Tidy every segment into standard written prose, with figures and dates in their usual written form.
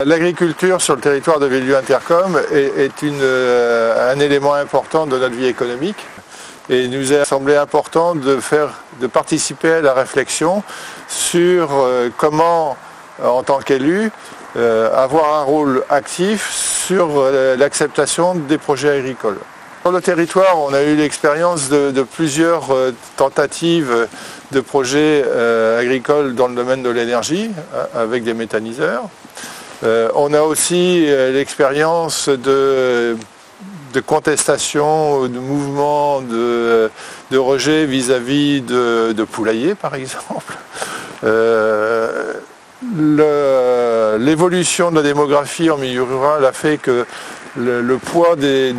L'agriculture sur le territoire de Villedieu-Intercom est un élément important de notre vie économique et il nous a semblé important de participer à la réflexion sur comment, en tant qu'élu, avoir un rôle actif sur l'acceptation des projets agricoles. Sur le territoire, on a eu l'expérience de plusieurs tentatives de projets agricoles dans le domaine de l'énergie avec des méthaniseurs. On a aussi l'expérience de contestation, de mouvements de rejet vis-à-vis de poulaillers, par exemple. L'évolution de la démographie en milieu rural a fait que le poids des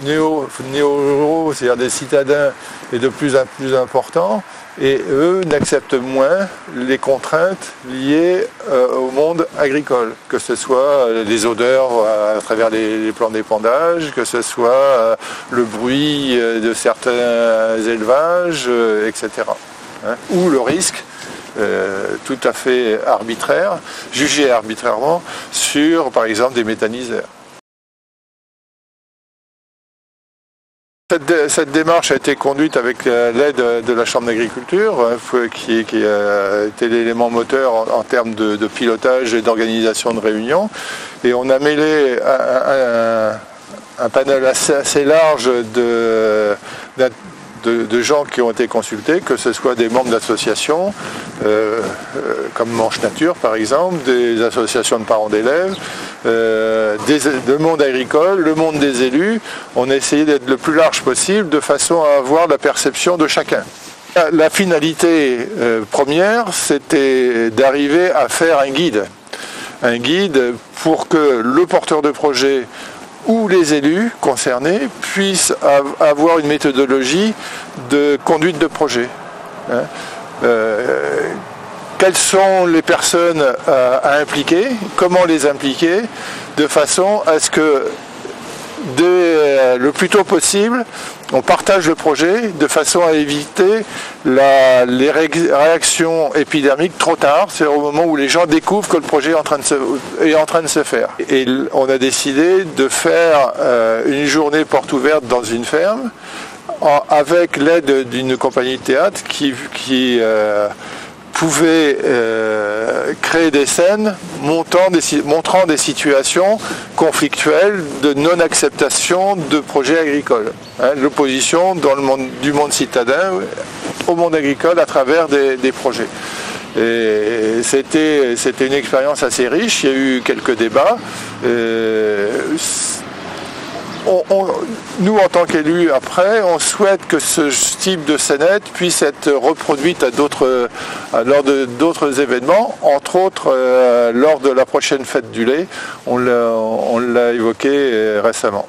néo-ruraux, c'est-à-dire des citadins, est de plus en plus important. Et eux n'acceptent moins les contraintes liées au monde agricole, que ce soit les odeurs à travers les plans d'épandage, que ce soit le bruit de certains élevages, etc. Ou le risque tout à fait arbitraire, jugé arbitrairement, sur par exemple des méthaniseurs. Cette démarche a été conduite avec l'aide de la Chambre d'agriculture, qui a été l'élément moteur en termes de pilotage et d'organisation de réunions. Et on a mêlé un panel assez large de gens qui ont été consultés, que ce soit des membres d'associations, comme Manche Nature par exemple, des associations de parents d'élèves, le monde agricole, le monde des élus. On a essayé d'être le plus large possible de façon à avoir la perception de chacun. La finalité première, c'était d'arriver à faire un guide pour que le porteur de projet où les élus concernés puissent avoir une méthodologie de conduite de projet. Quelles sont les personnes à impliquer, comment les impliquer, de façon à ce que le plus tôt possible, on partage le projet de façon à éviter les réactions épidermiques trop tard, c'est au moment où les gens découvrent que le projet est en train de se faire. Et on a décidé de faire une journée porte ouverte dans une ferme avec l'aide d'une compagnie de théâtre qui pouvait créer des scènes montrant des situations conflictuelles de non-acceptation de projets agricoles. L'opposition du monde citadin au monde agricole à travers des projets. Et c'était une expérience assez riche, il y a eu quelques débats. Nous, en tant qu'élus, après, on souhaite que ce type de scénette puisse être reproduite lors d'autres événements, entre autres lors de la prochaine fête du lait. On l'a évoqué récemment.